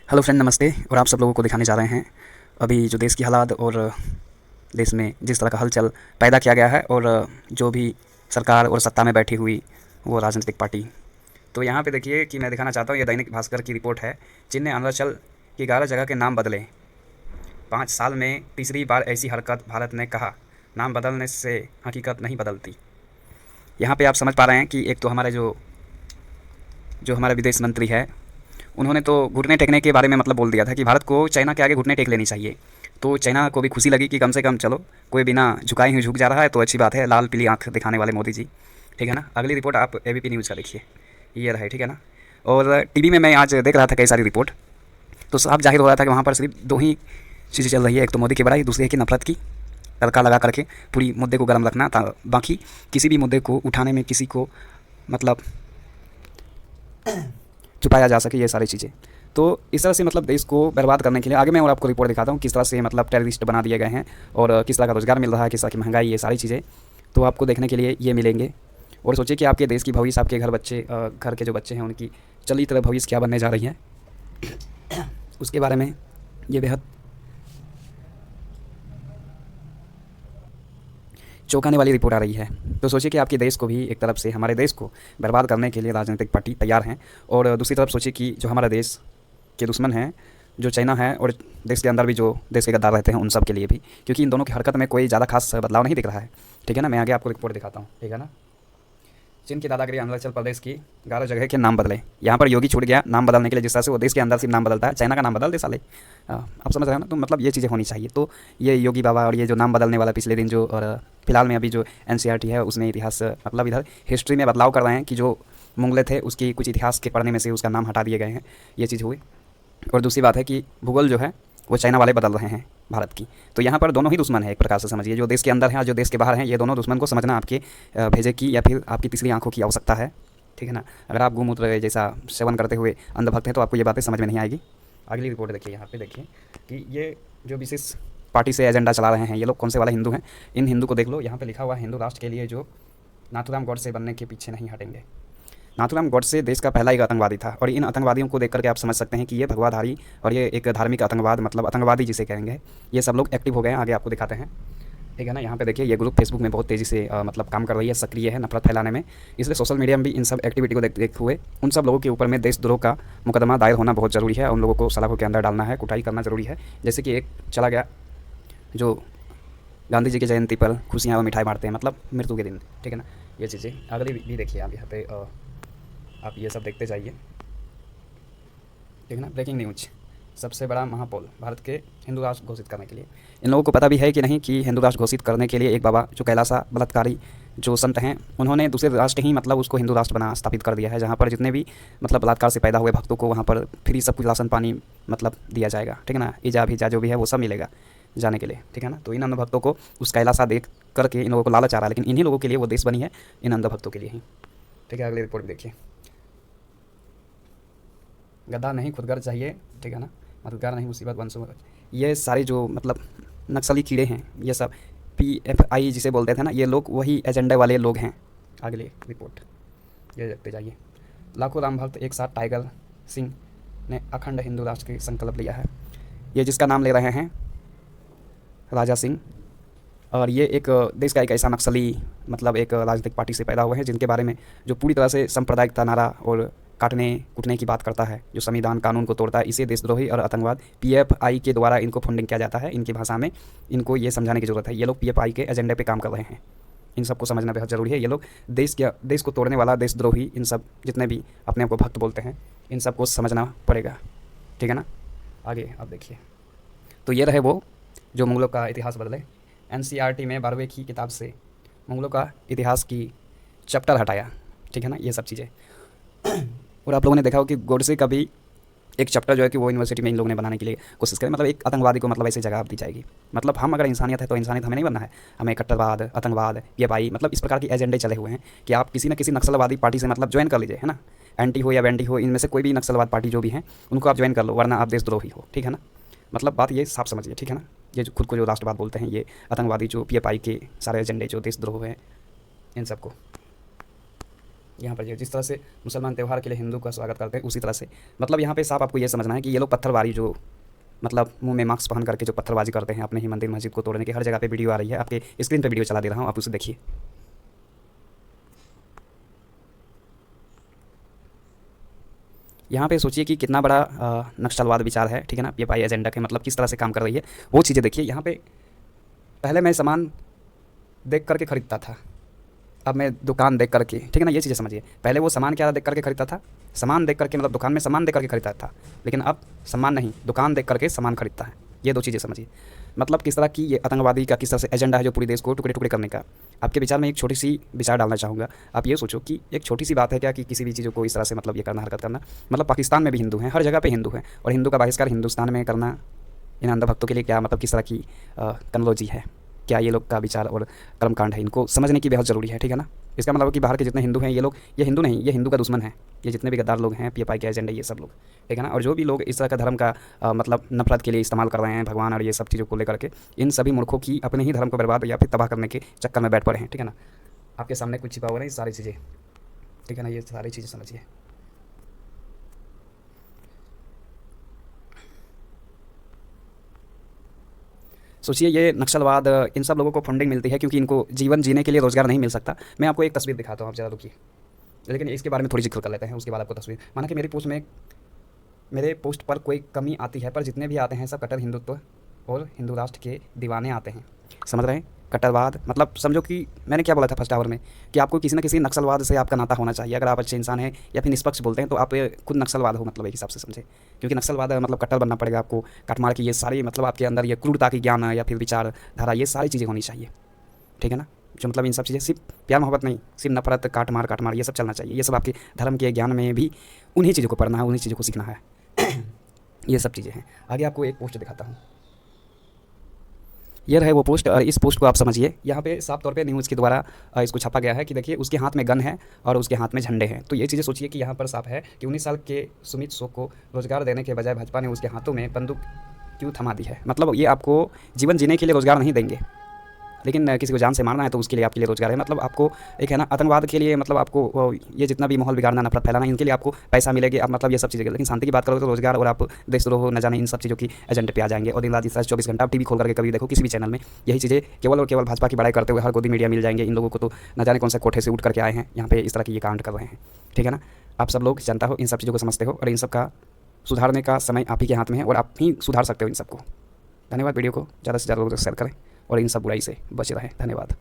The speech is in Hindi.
हेलो फ्रेंड, नमस्ते। और आप सब लोगों को दिखाने जा रहे हैं अभी जो देश की हालात और देश में जिस तरह का हलचल पैदा किया गया है और जो भी सरकार और सत्ता में बैठी हुई वो राजनीतिक पार्टी। तो यहाँ पे देखिए कि मैं दिखाना चाहता हूँ, ये दैनिक भास्कर की रिपोर्ट है। चीन ने अरुणाचल की 11 जगह के नाम बदले, 5 साल में तीसरी बार ऐसी हरकत। भारत ने कहा, नाम बदलने से हकीकत नहीं बदलती। यहाँ पे आप समझ पा रहे हैं कि एक तो हमारे जो जो हमारा विदेश मंत्री है, उन्होंने तो घुटने टेकने के बारे में मतलब बोल दिया था कि भारत को चाइना के आगे घुटने टेक लेनी चाहिए। तो चाइना को भी खुशी लगी कि कम से कम चलो कोई बिना झुकाए ही झुक जा रहा है, तो अच्छी बात है। लाल पीली आंख दिखाने वाले मोदी जी, ठीक है ना। अगली रिपोर्ट आप एबीपी न्यूज़ का देखिए, ये रहा, ठीक है ना। और टीवी में मैं आज देख रहा था कई सारी रिपोर्ट, तो साफ जाहिर हो रहा था कि वहाँ पर सिर्फ दो ही चीज़ें चल रही है। एक तो मोदी की बड़ाई, दूसरी है कि नफरत की तड़का लगा करके पूरी मुद्दे को गर्म रखना था। बाकी किसी भी मुद्दे को उठाने में किसी को मतलब छुपाया जा सके, ये सारी चीज़ें। तो इस तरह से मतलब देश को बर्बाद करने के लिए आगे मैं और आपको रिपोर्ट दिखाता हूँ किस तरह से मतलब टेररिस्ट बना दिए गए हैं और किस तरह का रोज़गार मिल रहा है, किस तरह की महंगाई, ये सारी चीज़ें तो आपको देखने के लिए ये मिलेंगे। और सोचिए कि आपके देश की भविष्य, आपके घर के जो बच्चे हैं उनकी चली तरह भविष्य क्या बनने जा रही है, उसके बारे में ये बेहद चौंकाने वाली रिपोर्ट आ रही है। तो सोचिए कि आपके देश को भी एक तरफ से, हमारे देश को बर्बाद करने के लिए राजनीतिक पार्टी तैयार हैं, और दूसरी तरफ सोचिए कि जो हमारा देश के दुश्मन हैं, जो चाइना है, और देश के अंदर भी जो देश के गद्दार रहते हैं, उन सब के लिए भी, क्योंकि इन दोनों की हरकत में कोई ज़्यादा खास बदलाव नहीं दिख रहा है, ठीक है ना। मैं आगे आपको रिपोर्ट दिखाता हूँ, ठीक है ना। चीन की दादागिरी, अरुणाचल प्रदेश की 11 जगह के नाम बदले। यहाँ पर योगी छूट गया नाम बदलने के लिए, जिस तरह से वो देश के अंदर सिर्फ नाम बदलता है, चाइना का नाम बदल दे साले। आप समझ रहे हो ना। तो मतलब ये चीज़ें होनी चाहिए। तो ये योगी बाबा और ये जो नाम बदलने वाला पिछले दिन जो, और फिलहाल में अभी जो एनसीईआरटी है उसमें इतिहास मतलब इधर हिस्ट्री में बदलाव कर रहे हैं कि जो मुगले थे उसकी कुछ इतिहास के पढ़ने में से उसका नाम हटा दिए गए हैं, ये चीज़ हुई। और दूसरी बात है कि भूगोल जो है वो चाइना वाले बदल रहे हैं भारत की। तो यहाँ पर दोनों ही दुश्मन है एक प्रकार से, समझिए। जो देश के अंदर हैं और जो देश के बाहर हैं, ये दोनों दुश्मन को समझना आपके भेजे की या फिर आपकी तीसरी आंखों की आवश्यकता है, ठीक है ना। अगर आप गोमूत्र जैसा सेवन करते हुए अंधभक्त हैं तो आपको ये बातें समझ में नहीं आएगी। अगली रिपोर्ट देखिए, यहाँ पे देखिए कि ये जो विशेष पार्टी से एजेंडा चला रहे हैं ये लोग कौन से वाले हिंदू हैं। इन हिंदू को देख लो, यहाँ पे लिखा हुआ है हिंदू राष्ट्र के लिए जो नाथूराम गॉडसे बनने के पीछे नहीं हटेंगे। नाथूराम गॉडसे देश का पहला एक आतंकवादी था, और इन आतंकवादियों को देख करके आप समझ सकते हैं कि ये भगवाधारी और ये एक धार्मिक आतंकवाद, मतलब आतंकवादी जिसे कहेंगे, ये सब लोग एक्टिव हो गए हैं। आगे आपको दिखाते हैं, ठीक है ना। यहाँ पे देखिए ये ग्रुप फेसबुक में बहुत तेज़ी से मतलब काम कर रही है, सक्रिय है नफरत फैलाने में। इसलिए सोशल मीडिया में भी इन सब एक्टिविटी को देखते हुए उन सब लोगों के ऊपर में देशद्रोह का मुकदमा दायर होना बहुत ज़रूरी है। उन लोगों को सलाखों के अंदर डालना है, कुटाई करना ज़रूरी है। जैसे कि एक चला गया जो गांधी जी की जयंती पर खुशियाँ और मिठाई बांटते हैं, मतलब मृत्यु के दिन, ठीक है ना। ये चीज़ें अगली भी देखिए आप यहाँ पे, आप ये सब देखते जाइए, ठीक है ना। ब्रेकिंग न्यूज, सबसे बड़ा महापौर भारत के हिंदू राष्ट्र घोषित करने के लिए। इन लोगों को पता भी है कि नहीं कि हिंदू राष्ट्र घोषित करने के लिए एक बाबा जो कैलासा बलात्कारी जो संत हैं, उन्होंने दूसरे राष्ट्र ही मतलब उसको हिंदू राष्ट्र बना स्थापित कर दिया है, जहाँ पर जितने भी मतलब बलात्कार से पैदा हुए भक्तों को वहाँ पर फ्री सब कुछ राशन पानी मतलब दिया जाएगा, ठीक है ना। ईजा भीजा जो भी है वो सब मिलेगा जाने के लिए, ठीक है ना। तो इन अंध भक्तों को उस कैलासा देख करके इन लोगों को लालच आ रहा है, लेकिन इन्हीं लोगों के लिए वो देश बनी है, इन अंध भक्तों के लिए ही, ठीक है। अगली रिपोर्ट देखिए, गद्दार नहीं खुदगर चाहिए, ठीक है ना। मददगार नहीं मुसीबत वंशों। ये सारे जो मतलब नक्सली कीड़े हैं, ये सब PFI जिसे बोलते थे ना, ये लोग वही एजेंडे वाले लोग हैं। अगली रिपोर्ट ये देखते जाइए। लाखों राम भक्त एक साथ, टाइगर सिंह ने अखंड हिंदू राष्ट्र की संकल्प लिया है। ये जिसका नाम ले रहे हैं राजा सिंह, और ये एक देश का एक ऐसा नक्सली मतलब एक राजनीतिक पार्टी से पैदा हुए हैं जिनके बारे में जो पूरी तरह से सांप्रदायिकता नारा और काटने कूटने की बात करता है, जो संविधान कानून को तोड़ता है। इसे देशद्रोही और आतंकवाद PFI के द्वारा इनको फंडिंग किया जाता है। इनकी भाषा में इनको ये समझाने की ज़रूरत है, ये लोग PFI के एजेंडे पे काम कर रहे हैं। इन सबको समझना बेहद ज़रूरी है। ये लोग देश को तोड़ने वाला देशद्रोही, इन सब जितने भी अपने आप को भक्त बोलते हैं, इन सबको समझना पड़ेगा, ठीक है ना। आगे आप देखिए, तो ये रहे वो जो मुगलों का इतिहास बदले। NCERT में 12वीं की किताब से मुगलों का इतिहास की चैप्टर हटाया, ठीक है ना। ये सब चीज़ें और आप लोगों ने देखा हो कि गोडसे का भी एक चैप्टर जो है कि वो यूनिवर्सिटी में इन लोगों ने बनाने के लिए कोशिश करें। मतलब एक आतंकवादी को मतलब ऐसे जगह दी जाएगी। मतलब हम अगर इंसानियत है तो इंसानियत हमें नहीं बनना है, हमें कट्टरवाद, आतंकवाद, PFI मतलब इस प्रकार के एजेंडे चले हुए हैं कि आप किसी न किसी नक्सलवादी पार्टी से मतलब ज्वाइन कर लीजिए, है ना। एंटी हो या वेंटी हो, इनमें से कोई भी नक्सलवाद पार्टी जो भी है उनको आप ज्वाइन कर लो, वरना आप देशद्रोही हो, ठीक है ना। मतलब बात ये साफ समझिए, ठीक है ना। ये जो खुद को जो राष्ट्रवाद बोलते हैं, ये आतंकवादी जो PFI के सारे एजेंडे जो देशद्रोह हैं, इन सबको यहाँ पर जिस तरह से मुसलमान त्यौहार के लिए हिंदू का स्वागत करते हैं उसी तरह से मतलब यहाँ पे साफ आपको ये समझना है कि ये लोग पत्थरबाजी जो मतलब मुंह में मास्क पहन करके जो पत्थरबाजी करते हैं अपने ही मंदिर मस्जिद को तोड़ने की, हर जगह पे वीडियो आ रही है, आपके स्क्रीन पे वीडियो चला दे रहा हूँ, आप उसे देखिए। यहाँ पे सोचिए कि कितना बड़ा नक्सलवाद विचार है, ठीक है ना, पीएफआई एजेंडा के मतलब किस तरह से काम कर रही है वो चीज़ें देखिए। यहाँ पे पहले मैं सामान देख करके ख़रीदता था, अब मैं दुकान देख करके, ठीक है ना, ये चीज़ें समझिए। पहले वो सामान क्या देख करके खरीदता था, सामान देख करके मतलब दुकान में सामान देख करके खरीदता था, लेकिन अब सामान नहीं, दुकान देख करके सामान खरीदता है। ये दो चीज़ें समझिए। मतलब किस तरह की ये आतंकवादी का किस तरह से एजेंडा है जो पूरी देश को टुकड़े टुकड़े करने का। आपके विचार में एक छोटी सी विचार डालना चाहूँगा। आप ये सोचो कि एक छोटी सी बात है क्या कि किसी भी चीज़ों को इस तरह से मतलब ये करना, हरकत करना। मतलब पाकिस्तान में भी हिंदू हैं, हर जगह पे हिंदू हैं, और हिंदू का बहिष्कार हिंदुस्तान में करना इन अंधभक्तों के लिए क्या मतलब किस तरह की टेक्नोलॉजी है, क्या ये लोग का विचार और कर्मकांड है, इनको समझने की बेहद ज़रूरी है, ठीक है ना। इसका मतलब कि बाहर के जितने हिंदू हैं ये लोग, ये हिंदू नहीं, ये हिंदू का दुश्मन है। ये जितने भी गद्दार लोग हैं, पीएफआई के एजेंडे, ये सब लोग, ठीक है ना। और जो भी लोग इस तरह का धर्म का मतलब नफरत के लिए इस्तेमाल कर रहे हैं, भगवान और ये सब चीज़ों को लेकर के, इन सभी मूर्खों की अपने ही धर्म को बर्बाद या फिर तबाह करने के चक्कर में बैठ पड़े हैं, ठीक है ना। आपके सामने कुछ छिपा हुआ नहीं, सारी चीज़ें, ठीक है ना, ये सारी चीज़ें समझिए। सोचिए ये नक्सलवाद, इन सब लोगों को फंडिंग मिलती है क्योंकि इनको जीवन जीने के लिए रोज़गार नहीं मिल सकता। मैं आपको एक तस्वीर दिखाता हूँ, आप ज़रा रुकिए, लेकिन इसके बारे में थोड़ी जिक्र कर लेते हैं, उसके बाद आपको तस्वीर। माना कि मेरे पोस्ट पर कोई कमी आती है, पर जितने भी आते हैं सब कट्टर हिंदुत्व और हिंदू राष्ट्र के दीवाने आते हैं, समझ रहे हैं। कट्टरवाद मतलब समझो कि मैंने क्या बोला था फर्स्ट आवर में कि आपको किसी न किसी नक्सलवाद से आपका नाता होना चाहिए। अगर आप अच्छे इंसान हैं या फिर निष्पक्ष बोलते हैं तो आप खुद नक्सलवाद हो, मतलब एक हिसाब से समझे। क्योंकि नक्सलवाद मतलब कट्टर बनना पड़ेगा आपको, काट मार के, ये सारी मतलब आपके अंदर ये क्रूरता की ज्ञान या फिर विचारधारा, ये सारी चीज़ें होनी चाहिए, ठीक है ना। जो मतलब इन सब चीज़ें सिर्फ प्यार मोहब्बत नहीं, सिर्फ नफरत काट मार ये सब चलना चाहिए। ये सब आपके धर्म के ज्ञान में भी उन्हीं चीज़ों को पढ़ना है, उन्हीं चीज़ों को सीखना है। ये सब चीज़ें हैं। आगे आपको एक पोस्ट दिखाता हूँ, ये रहे वो पोस्ट, और इस पोस्ट को आप समझिए। यहाँ पे साफ तौर पे न्यूज़ के द्वारा इसको छापा गया है कि देखिए उसके हाथ में गन है और उसके हाथ में झंडे हैं। तो ये चीज़ें सोचिए कि यहाँ पर साफ है कि 19 साल के सुमित सो को रोज़गार देने के बजाय भाजपा ने उसके हाथों में बंदूक क्यों थमा दी है। मतलब ये आपको जीवन जीने के लिए रोज़गार नहीं देंगे, लेकिन किसी को जान से मारना है तो उसके लिए आपके लिए रोज़गार है। मतलब आपको एक है ना आतंकवाद के लिए, मतलब आपको ये जितना भी माहौल बिगाड़ना, नफरत फैलाना, इनके लिए आपको पैसा मिलेगी, आप मतलब ये सब चीज़ें। लेकिन शांति की बात करोगे तो रोज़गार और आप देशद्रोह न जाने इन सब चीज़ों की एजेंडे पे आ जाएंगे। और दिन रात इस तरह 24 घंटा आप टीवी खोल करके कभी देखो किसी भी चैनल में यही चीज़ें केवल और केवल भाजपा की बड़ाई करते हुए हर गोदी मीडिया मिल जाएंगे। इन लोगों को तो न जाने कौन से कोठे से उठ करके आए हैं यहाँ पे इस तरह की ये कांड कर रहे हैं, ठीक है ना। आप सब लोग जानता हो, इन सब चीज़ों को समझते हो, और इन सब का सुधारने का समय आप ही के हाथ में है और आप ही सुधार सकते हो इन सबको। धन्यवाद। वीडियो को ज़्यादा से ज़्यादा लोगों तक शेयर करें और इन सब बुराई से बचे रहें। धन्यवाद।